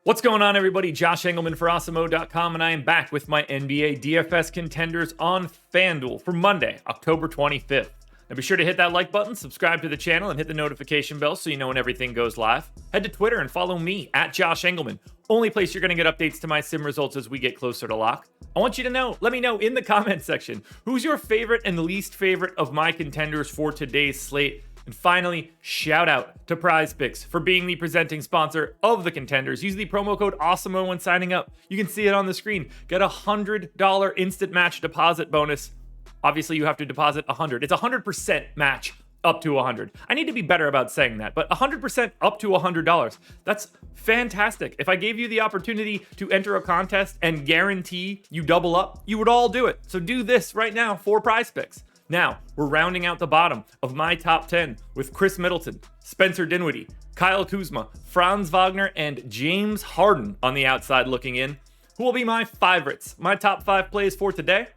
What's going on, everybody? Josh Engleman for Awesemo.com, and I am back with my NBA DFS contenders on FanDuel for Monday, October 25th. Now be sure to hit that like button, subscribe to the channel, and hit the notification bell so you know when everything goes live. Head to Twitter and follow me at Josh Engleman. Only place you're going to get updates to my sim results as we get closer to lock. I want you to know, let me know in the comment section, who's your favorite and least favorite of my contenders for today's slate. And finally, shout out to PrizePicks for being the presenting sponsor of the contenders. Use the promo code Awesemo when signing up. You can see it on the screen. Get a $100 instant match deposit bonus. Obviously, you have to deposit $100. It's a 100% match up to $100. I need to be better about saying that, but 100% up to $100. That's fantastic. If I gave you the opportunity to enter a contest and guarantee you double up, you would all do it. So do this right now for PrizePicks. Now, we're rounding out the bottom of my top 10 with Chris Middleton, Spencer Dinwiddie, Kyle Kuzma, Franz Wagner, and James Harden on the outside looking in. Who will be my favorites? My top 5 plays for today?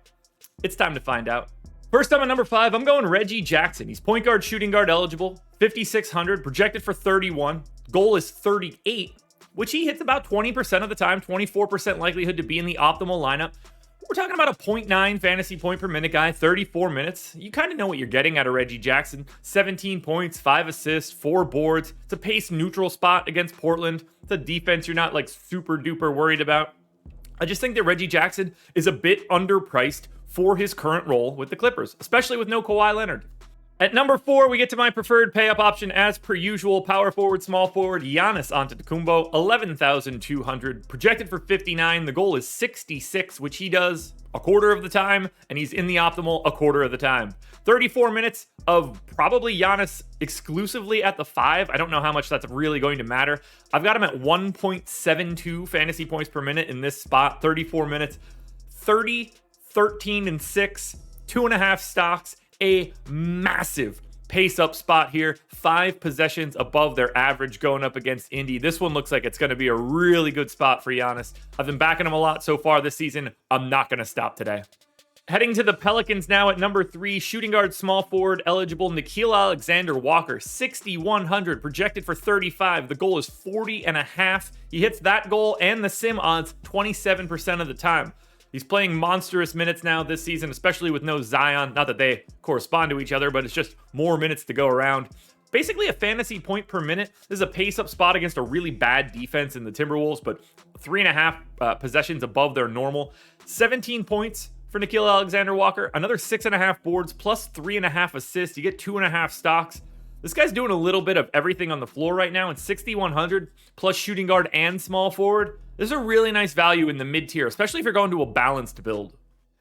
It's time to find out. First up at number 5, I'm going Reggie Jackson. He's point guard, shooting guard eligible, 5,600, projected for 31. Goal is 38, which he hits about 20% of the time, 24% likelihood to be in the optimal lineup. We're talking about a 0.9 fantasy point per minute guy, 34 minutes. You kind of know what you're getting out of Reggie Jackson. 17 points, 5 assists, 4 boards. It's a pace neutral spot against Portland. It's a defense you're not like super duper worried about. I just think that Reggie Jackson is a bit underpriced for his current role with the Clippers, especially with no Kawhi Leonard. At number 4, we get to my preferred pay-up option as per usual. Power forward, small forward, Giannis Antetokounmpo, 11,200, projected for 59. The goal is 66, which he does a quarter of the time, and he's in the optimal a quarter of the time. 34 minutes of probably Giannis exclusively at the 5. I don't know how much that's really going to matter. I've got him at 1.72 fantasy points per minute in this spot. 34 minutes, 30, 13, and 6, 2.5 stocks. A massive pace up spot here, 5 possessions above their average going up against Indy. This one looks like it's going to be a really good spot for Giannis. I've been backing him a lot so far this season. I'm not going to stop today. Heading to the Pelicans now at number 3, shooting guard, small forward eligible, Nickeil Alexander-Walker, 6,100, projected for 35. The goal is 40.5. He hits that goal and the sim odds 27% of the time. He's playing monstrous minutes now this season, especially with no Zion. Not that they correspond to each other, but it's just more minutes to go around. Basically a fantasy point per minute. This is a pace-up spot against a really bad defense in the Timberwolves, but 3.5 possessions above their normal. 17 points for Nickeil Alexander-Walker. Another 6.5 boards plus 3.5 assists. You get 2.5 stocks. This guy's doing a little bit of everything on the floor right now, and 6,100 plus shooting guard and small forward. This is a really nice value in the mid-tier, especially if you're going to a balanced build.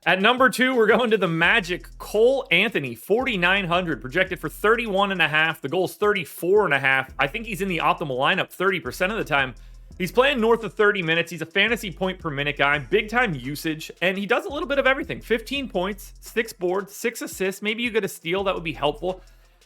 At number 2, we're going to the Magic. Cole Anthony, 4,900, projected for 31.5. The goal's 34.5. I think he's in the optimal lineup 30% of the time. He's playing north of 30 minutes. He's a fantasy point per minute guy, big time usage, and he does a little bit of everything. 15 points, 6 boards, 6 assists. Maybe you get a steal. That would be helpful.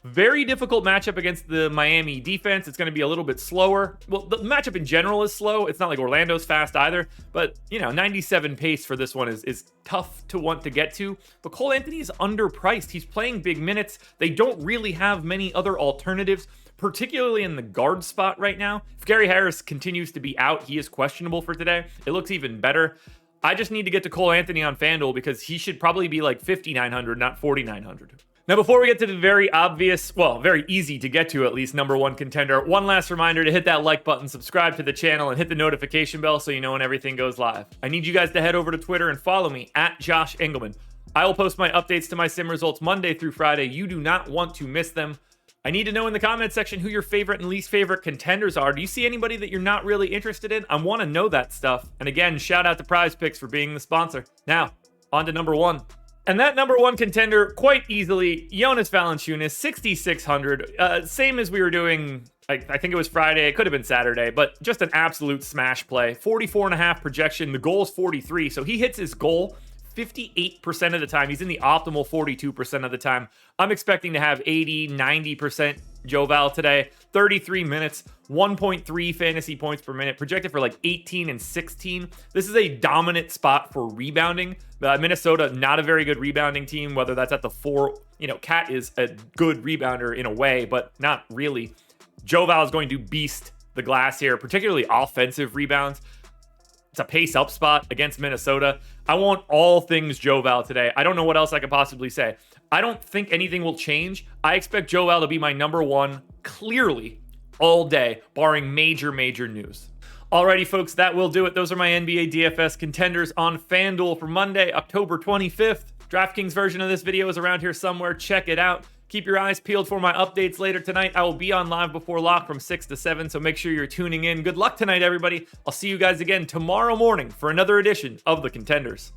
Very difficult matchup against the Miami defense. It's going to be a little bit slower. Well, the matchup in general is slow. It's not like Orlando's fast either. But, 97 pace for this one is tough to want to get to. But Cole Anthony is underpriced. He's playing big minutes. They don't really have many other alternatives, particularly in the guard spot right now. If Gary Harris continues to be out, he is questionable for today. It looks even better. I just need to get to Cole Anthony on FanDuel because he should probably be like 5,900, not 4,900. Now, before we get to the very obvious, well, very easy to get to at least, number 1 contender, one last reminder to hit that like button, subscribe to the channel, and hit the notification bell so you know when everything goes live. I need you guys to head over to Twitter and follow me at Josh Engleman. I will post my updates to my sim results Monday through Friday. You do not want to miss them. I need to know in the comment section who your favorite and least favorite contenders are. Do you see anybody that you're not really interested in? I want to know that stuff. And again, shout out to PrizePicks for being the sponsor. Now, on to number 1. And that number 1 contender, quite easily, Jonas Valanciunas, 6,600. Same as we were doing, I think it was Friday. It could have been Saturday, but just an absolute smash play. 44.5 projection. The goal is 43, so he hits his goal 58% of the time. He's in the optimal 42% of the time. I'm expecting to have 80, 90% Joe Val today. 33 minutes, 1.3 fantasy points per minute, projected for like 18 and 16. This is a dominant spot for rebounding. Minnesota, not a very good rebounding team, whether that's at the 4. Cat is a good rebounder in a way, but not really. Joe Val is going to beast the glass here, particularly offensive rebounds. It's a pace up spot against Minnesota. I want all things Joe Val today. I don't know what else I could possibly say. I don't think anything will change. I expect Joe Val to be my number one clearly all day, barring major news. Alrighty, folks, that will do it. Those are my NBA DFS contenders on FanDuel for Monday, October 25th. DraftKings version of this video is around here somewhere. Check it out. Keep your eyes peeled for my updates later tonight. I will be on live before lock from 6 to 7, so make sure you're tuning in. Good luck tonight, everybody. I'll see you guys again tomorrow morning for another edition of the Contenders.